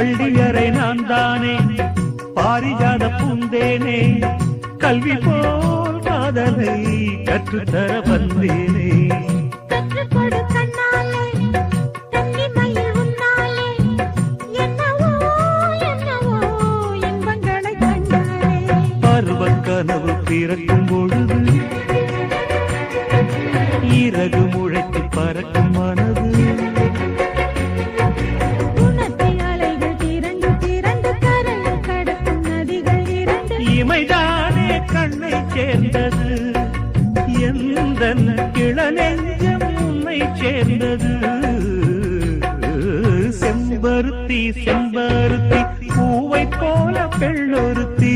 பள்ளியறை நான் தானே பாரிஜாத பூந்தேனே கல்வி போல் காதலை கற்றுத்தர வந்தேனே கனவு பிறக்கும் பொழுது இறகு முளைத்து பறக்கும் மனது இமைதானே கண்ணை சேர்ந்தது எந்த கிளநெஞ்சம் உன்னை சேர்ந்தது செம்பருத்தி செம்பருத்தி பூவை போல பெண்ணொருத்தி